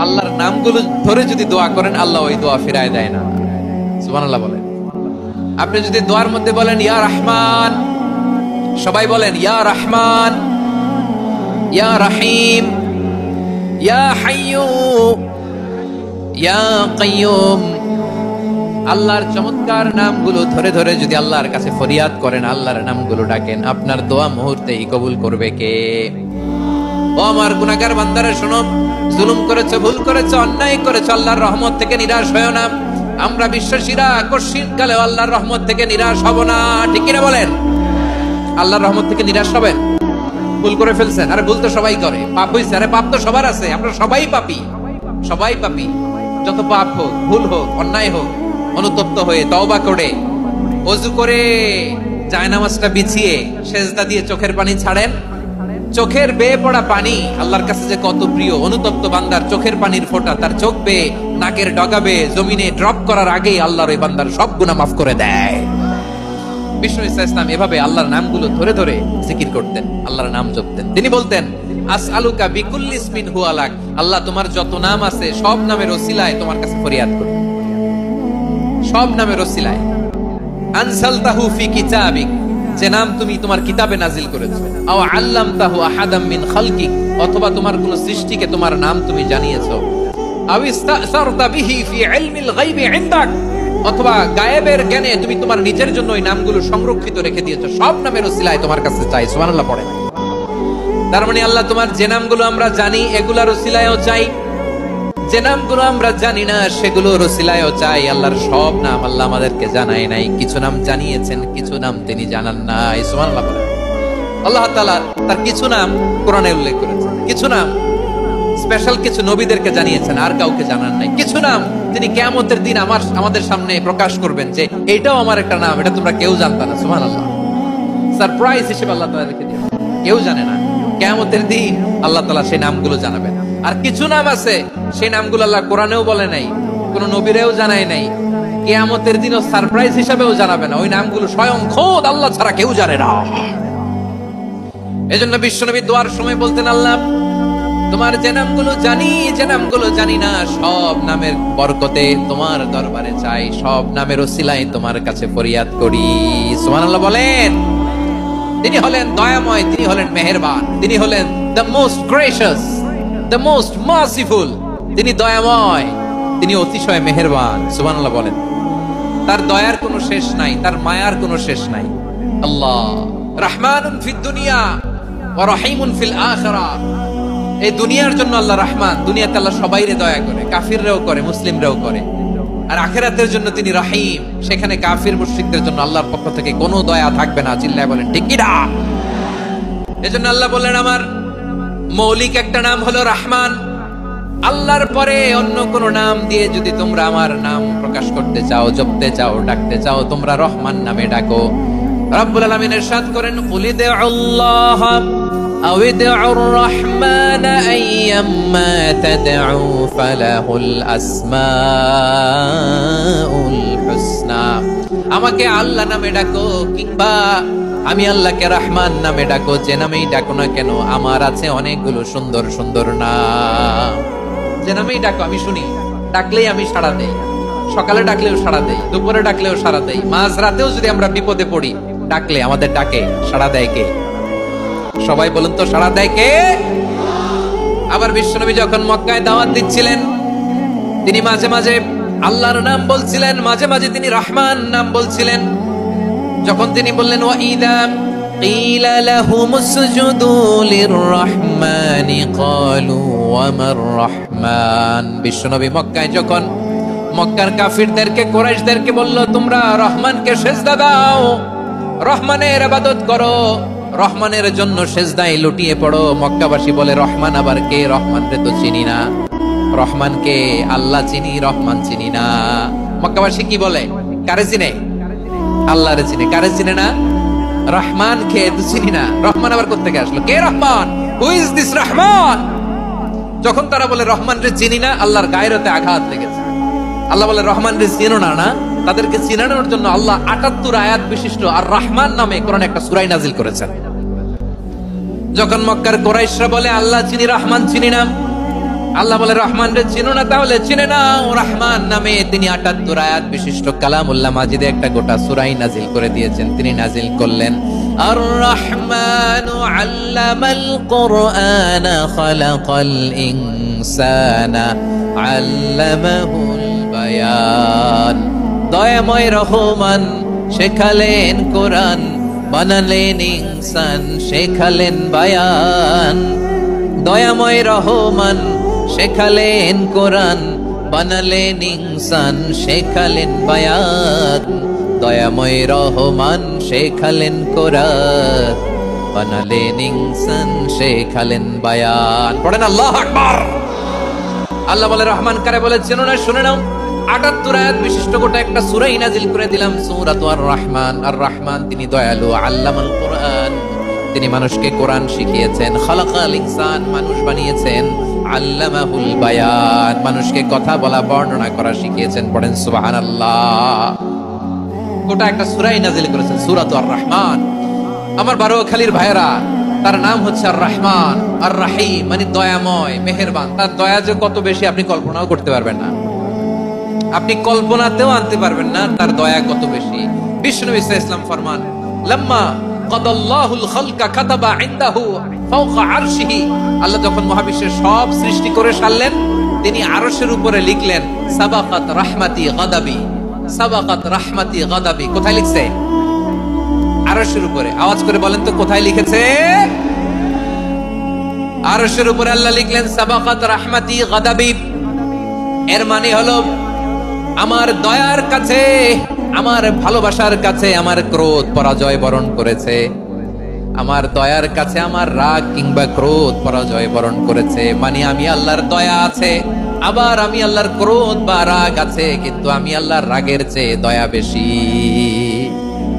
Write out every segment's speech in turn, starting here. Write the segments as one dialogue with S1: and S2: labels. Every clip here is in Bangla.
S1: আল্লাহর নামগুলো ধরে যদি দোয়া করেন আল্লাহ ওই দোয়া ফিরায় দেয় না। সুবহানাল্লাহ বলেন। আপনি যদি দোয়ার মধ্যে বলেন ইয়া রহমান, সবাই বলেন ইয়া রহমান, ইয়া রহিম, ইয়া হাইয়্যু, ইয়া কাইয়্যুম, আল্লাহর চমৎকার নামগুলো ধরে ধরে যদি আল্লাহর কাছে ফরিয়াদ করেন, আল্লাহর নামগুলো ডাকেন, আপনার দোয়া মুহূর্তেই কবুল করবে কে? ও আমার গুনাহগার বান্দারা শোনো, জুলুম করেছো, ভুল করেছো, অন্যায় করেছো, আল্লাহর রহমত থেকে নিরাশ হয়ো না। আমরা বিশ্বাসীরা কঠিন কালেও আল্লাহর রহমত থেকে নিরাশ হব না, ঠিক কিনা বলেন? আল্লাহর রহমত থেকে নিরাশ হবেন? ভুল করে ফেলছেন, আরে ভুল তো সবাই করে, পাপ হইছে, আরে পাপ তো সবার আছে, আমরা সবাই পাপী, সবাই পাপী। যত পাপ হোক, ভুল হোক, অন্যায় হোক, অনুতপ্ত হয়ে তওবা করে ওযু করে জায়নামাজটা বিছিয়ে সেজদা দিয়ে চোখের পানি ছাড়েন। চোখের বেয়ে পড়া পানি আল্লাহর কাছে যে কত প্রিয়। অনুতপ্ত বান্দার চোখের পানির ফোঁটা তার চোখ বেয়ে নাকের ডগাবে জমিনে ড্রপ করার আগেই আল্লাহর ওই বান্দার সব গুনাহ মাফ করে দেয়। বিষ্ণু ইসলাম এভাবে আল্লাহর নামগুলো ধরে ধরে জিকির করতেন, আল্লাহর নাম জপতেন। তিনি বলতেন আসআলুকা বিকুল্লি ইসমিন হুয়া লাক, আল্লাহ তোমার যত নাম আছে সব নামের ওসিলায় তোমার কাছে ফরিয়াদ করি, সব নামের ওসিলায়। আনসালতাহু ফি কিতাবিক, যে নাম তুমি তোমার কিতাবে নাজিল করেছো। আও আল্লামতাহু আহাদাম মিন খালকিক, অথবা তোমার কোন সৃষ্টিকে তোমার নাম তুমি জানিয়েছো। আও ইস্তাসারতা বিহি ফি ইলমিল গায়বি ইনদাক, অথবা গায়েবের জ্ঞানে তুমি তোমার নিজের জন্য ওই নামগুলো সংরক্ষিত রেখে দিয়েছো। সব নামের ওসিলায় তোমার কাছে চাই। সুবহানাল্লাহ পড়েন। তার মানে আল্লাহ তোমার যে নামগুলো আমরা জানি এগুলার ওসিলায়ও চাই, যে নামগুলো আমরা জানি না সেগুলোর ওসিলায়ও চাই। আল্লাহর সব নাম আল্লাহ আমাদেরকে জানায় নাই, কিছু নাম জানিয়েছেন, কিছু নাম তিনি জানান নাই। সুবহানাল্লাহ বলেন। আল্লাহ তাআলা তার কিছু নাম কোরআনে উল্লেখ করেছেন, কিছু নাম স্পেশাল কিছু নবীদেরকে জানিয়েছেন, আর কাউকে জানান নাই। কিছু নাম তিনি কিয়ামতের দিন আমাদের সামনে প্রকাশ করবেন যে এইটাও আমার একটা নাম, এটা তোমরা কেউ জানতা না। সুবহানাল্লাহ। সারপ্রাইজ হিসেবে আল্লাহ তাআলা রেখে দিয়েছেন, কেউ জানে না। কিয়ামতের দিন আল্লাহ তাআলা সেই নামগুলো জানাবেন। আর কিছু নাম আছে সেই নামগুলো আল্লাহ কোরআনেও বলে নাই, কোন নবীরেও জানায় নাই, কিয়ামতের দিনও সারপ্রাইজ হিসেবেও জানাবে না। ওই নামগুলো স্বয়ং খোদ আল্লাহ ছাড়া কেউ জানে না। এজন্য বিশ্বনবী দোয়ার সময় বলতেন আল্লাহ তোমার যে নামগুলো জানি, যে নামগুলো জানি না, সব নামের বরকতে তোমার দরবারে চাই, সব নামের ওসিলায় তোমার কাছে ফরিয়াদ করি। সুবহানাল্লাহ বলেন। তিনি হলেন দয়াময়, তিনি হলেন মেহেরবান, তিনি হলেন the most gracious, the most merciful. তিনি দয়াময়, তিনি অতিশয় মেহেরবান। সুবহানাল্লাহ বলেন। তার দয়ার কোনো শেষ নাই, তার মায়ার কোনো শেষ নাই। আল্লাহ রহমানুন ফিদ দুনিয়া ওয়া রহিমুন ফিল আখিরাহ। এই দুনিয়ার জন্য আল্লাহ রহমান, দুনিয়াতে আল্লাহ সবাইরে দয়া করে, কাফিররাও করে, মুসলিমরাও করে। আর আখিরাতের জন্য তিনি রহিম, সেখানে কাফির মুশরিকদের জন্য আল্লাহর পক্ষ থেকে কোনো দয়া থাকবে না। চিল্লায় বলেন ঠিক কি না? এজন্য আল্লাহ বললেন আমার মৌলিক একটা নাম হলো রহমান। আল্লাহর পরে অন্য কোন নাম দিয়ে যদি তোমরা আমার নাম প্রকাশ করতে চাও, জপতে চাও, ডাকতে চাও, তোমরা রহমান নামে ডাকো। রব্বুল আলামিন ইরশাদ করেন কুলিদুল্লাহ আও ইদউর রহমান আইয়াম্মা তাদউ ফালাহুল আসমাউল হুসনা। আমাকে আল্লাহ নামে ডাকো কিংবা আমি আল্লাহকে রহমান নামে ডাকো, যে নামেই ডাকো না কেন আমার আছে অনেকগুলো সুন্দর সুন্দর নাম। যে নামেই ডাকো আমি শুনি, ডাকলেই আমি সাড়া দেই। সকালে ডাকলেও সাড়া দেই, দুপুরে ডাকলেও সাড়া দেই, মাঝ রাতেও যদি আমরা বিপদে পড়ি ডাকলে আমাদের ডাকে সাড়া দেয় কে? সবাই বলুন তো, সাড়া দেয় কে? আবার বিশ্বনবী যখন মক্কায় দাওয়াত দিচ্ছিলেন তিনি মাঝে মাঝে আল্লাহর নাম বলছিলেন, মাঝে মাঝে তিনি রহমান নাম বলছিলেন। যখন তিনি বললেন ওয়াইদা কিলা লাহুমুসজুদু লিররহমানি ক্বালু ওয়ামার রহমান। বিশ্বনবী মক্কায় যখন মক্কার কাফিরদেরকে, কুরাইশদেরকে বলল তোমরা রহমানকে সিজদা দাও, রহমানের ইবাদত করো, রহমানের জন্য সিজদায় লুটিয়ে পড়ো। মক্কাবাসী বলে রহমান আবার কে? রহমান রে তো চিনি না। রহমানকে আল্লাহ চিনি, রহমান চিনি না। মক্কাবাসী কি বলে? কারে চিনে? আল্লাহরে চিনে। কারে চিনে না? রহমান কে তো চিনি না। রহমান আবার কোথা থেকে আসলো? কে Rahman? Who is this Rahman? যখন তারা বলে রহমান রে চিনি না, আল্লাহর গায়রতে আঘাত লেগেছে। আল্লাহ বলে রহমান রে চিনো না, না তাদেরকে চিনানোর জন্য আল্লাহ ৭৮ আয়াত বিশিষ্ট আর রহমান নামে কোরআনে একটা সূরা নাযিল করেছেন। যখন মক্কার কুরাইশরা বলে আল্লাহ চিনি, রহমান চিনি না, আল্লাহ বলে রহমান রে চিনো না, তাহলে চিনে নাও। রহমান নামে তিনি ৭৮ আয়াত বিশিষ্ট কালামুল্লাহ মাজিদে একটা গোটা সূরাই নাজিল করে দিয়েছেন। তিনি নাজিল করলেন আর রহমানু আল্লামাল কুরআনা খালাকাল ইনসানা আল্লামাহুল বায়ান। দয়াময় রহমান শেখালেন কোরআন, বানালেন ইনসান, শেখালেন বায়ান। দয়াময় রহমান শেখালেন কোরআন, বানালেন ইনসান, শেখালেন বায়ান। দয়াময় রহমান শেখালেন কোরআন, বানালেন ইনসান, শেখালেন বায়ান। পড়েন আল্লাহু আকবার। আল্লাহ বলে রহমান কারে বলে চেনো না, শুনে নাও। ৭৮ আয়াত বিশিষ্ট গোটা একটা সূরাই নাজিল করে দিলাম, সূরাতুর আর রহমান। আর রহমান তিনি দয়ালু, আল্লামাল কুরআন তিনি মানুষকে কোরআন শিখিয়েছেন, খালাকাল ইনসান মানুষ বানিয়েছেন, আল্লামাহুল বায়ান মানুষকে কথা বলা বর্ণনা করা শিখিয়েছেন। পড়েন সুবহানাল্লাহ। গোটা একটা সূরাই নাজিল করেছেন সূরাতুর আর রহমান। আমার বারোখালীর ভাইয়েরা, তার নাম হচ্ছে আর রহমান আর রাহিম, মানে দয়াময় মেহেরবান। তার দয়া যে কত বেশি আপনি কল্পনাও করতে পারবেন না, আপনি কল্পনাতেও আনতে পারবেন না তার দয়া কত বেশি। বিষ্ণু ইসলাম ফরমান লাম্মা কাদাল্লাহুল খালকা কাতাবা ইনদাহু ফাওকা আরশিহি। আল্লাহ যখন মহাবিশ্বের সব সৃষ্টি করে সারলেন, তিনি আরশের উপরে লিখলেন সাবাকাত রাহমাতি গাদাবি, সাবাকাত রাহমাতি গাদাবি। কোথায় লিখছে? আরশের উপরে। আওয়াজ করে বলেন তো কোথায় লিখেছে? আরশের উপরে আল্লাহ লিখলেন সাবাকাত রাহমাতি গাদাবি। এর মানে হলো আমার দয়ার কাছে, আমার ভালোবাসার কাছে আমার ক্রোধ পরাজয় বরণ করেছে, আমার দয়ার কাছে আমার রাগ কিংবা ক্রোধ পরাজয় বরণ করেছে। মানে আমি আল্লাহর দয়া আছে, আবার আমি আল্লাহর ক্রোধ বা রাগ আছে, কিন্তু আমি আল্লাহর রাগের চেয়ে দয়া বেশি।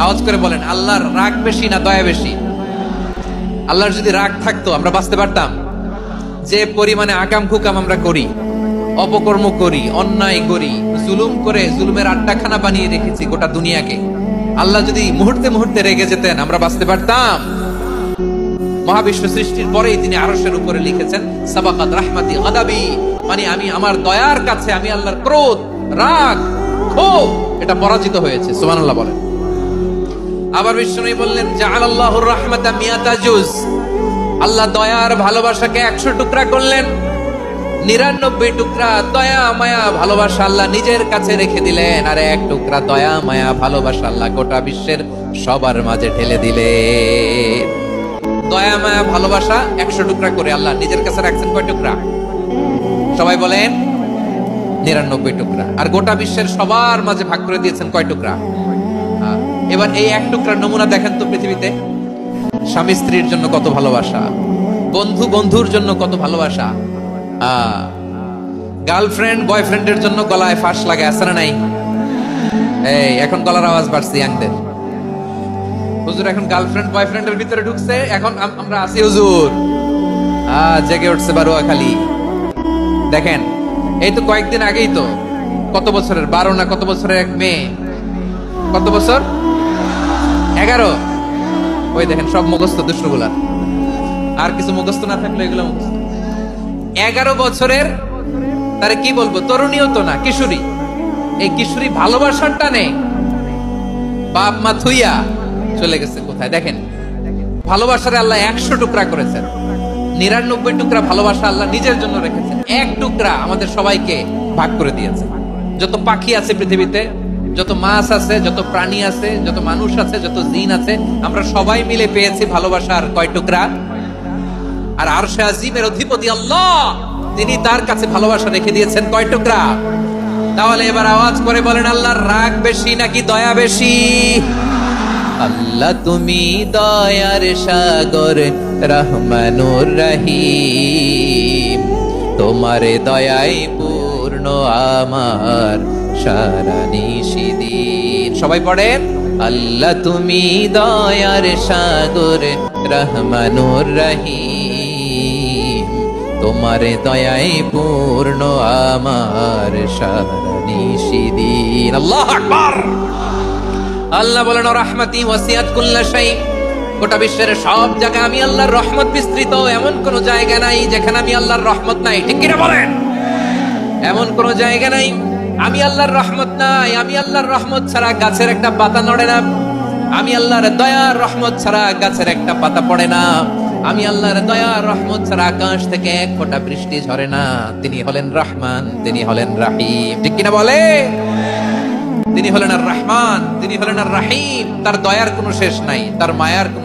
S1: আওয়াজ করে বলেন আল্লাহর রাগ বেশি না দয়া বেশি? আল্লাহর যদি রাগ থাকতো আমরা বাঁচতে পারতাম? যে পরিমাণে আকাম খুকাম আমরা করি, অপকর্ম করি, অন্যায় করি, জুলুম করে জুলুমের আড্ডাখানা বানিয়ে রেখেছি গোটা দুনিয়াকে, আল্লাহ যদি মুহূর্তে মুহূর্তে রেগে যেতেন আমরা বাঁচতে পারতাম? মহাবিশ্ব সৃষ্টির পরেই তিনি আরশের উপরে লিখেছেন সাবাকাত রাহমাতি গাদাবি, মানে আমি আমার দয়ার কাছে আমি আল্লাহর ক্রোধ, রাগ, ক্ষোভ এটা পরাজিত হয়েছে। সুবহানাল্লাহ বলেন। আবার বিষ্ণু বললেন জাআলাল্লাহুর রাহমাতা মিয়াতা জুজ। আল্লাহ দয়ার ভালোবাসাকে ১০০ টুকরা করলেন, ৯৯ টুকরা দয়া মায়া ভালোবাসা আল্লাহ নিজের কাছে রেখে দিলেন, আর ১ টুকরা দয়া মায়া ভালোবাসা আল্লাহ গোটা বিশ্বের সবার মাঝে ঢেলে দিলেন। দয়া মায়া ভালোবাসা ১০০ টুকরা করে আল্লাহ নিজের কাছে রাখছেন কয় টুকরা? সবাই বলেন ৯৯ টুকরা। আর গোটা বিশ্বের সবার মাঝে ভাগ করে দিয়েছেন কয় টুকরা? এবার এই ১ টুকরার নমুনা দেখেন তো পৃথিবীতে। স্বামী স্ত্রীর জন্য কত ভালোবাসা, বন্ধু বন্ধুর জন্য কত ভালোবাসা, গার্লফ্রেন্ড বয়ফ্রেন্ডের জন্য গলায় ফাঁস লাগে, আছে না নাই? এই এখন গলার আওয়াজ বাড়ছে ইয়াংদের। হুজুর এখন গার্লফ্রেন্ড বয়ফ্রেন্ডের ভিতরে ঢুকছে, এখন আমরা আছি হুজুর। জেগে উঠছে বারোয়াখালী। দেখেন এই তো কয়েকদিন আগেই তো, কত বছরের ১২ না কত বছরের এক মেয়ে, কত বছর? ১১। ওই দেখেন সব মুখস্থ দুষ্টগুলা, আর কিছু মুখস্থ না থাকলে এগুলো মুখস্থ। ১১ বছরের, তারে কি বলবো, তরুণীও তো না, কিশোরী। এই কিশোরী ভালোবাসার টানে বাপ মা থুইয়া চলে গেছে কোথায়? দেখেন ভালোবাসারে আল্লাহ ১০০ টুকরা করেছেন, ৯৯ টুকরা ভালোবাসা আল্লাহ নিজের জন্য রেখেছেন, ১ টুকরা আমাদের সবাইকে ভাগ করে দিয়েছে। যত পাখি আছে পৃথিবীতে, যত মাছ আছে, যত প্রাণী আছে, যত মানুষ আছে, যত জিন আছে, আমরা সবাই মিলে পেয়েছি ভালোবাসার কয় টুকরা? আর আরশে আজিমের অধিপতি আল্লাহ, তিনি তার কাছে ভালোবাসা রেখে দিয়েছেন কয় টুকরা? তাহলে এবার আওয়াজ করে বলেন আল্লাহর রাগ বেশি নাকি দয়া বেশি? আল্লাহ তুমি দয়ার সাগর রহমানুর রহিম, তোমারে দয়াই পূর্ণ আমার সারা নিশিদিন। সবাই পড়েন আল্লাহ তুমি দয়ার সাগর রহমানুর রহিম, তোমারে দয়াই পূর্ণ আমার সারা নিশিদিন। আল্লাহু আকবার। আল্লাহ বলেন রাহমাতি ওয়াসিআত কুল্লা শাই, গোটা বিশ্বের সব জায়গায় আমি আল্লাহর রহমত বিস্তৃত, এমন কোন জায়গা নাই যেখানে আমি আল্লাহর রহমত নাই, ঠিক কিনা বলেন? এমন কোন জায়গা নাই আমি আল্লাহর রহমত নাই। আমি আল্লাহর রহমত ছাড়া গাছের একটা পাতা নড়ে না, আমি আল্লাহর দয়ার রহমত ছাড়া গাছের একটা পাতা পড়ে না, আমি আল্লাহর দয়ার রহমত ছাড়া আকাশ থেকে এক ফোঁটা বৃষ্টি ঝরে না। তিনি হলেন রহমান, তিনি হলেন রাহিম, ঠিক কিনা বলে? তিনি হলেন আর রহমান, তিনি হলেন আর রাহিম। তার দয়ার কোনো শেষ নাই, তার মায়ার কোনো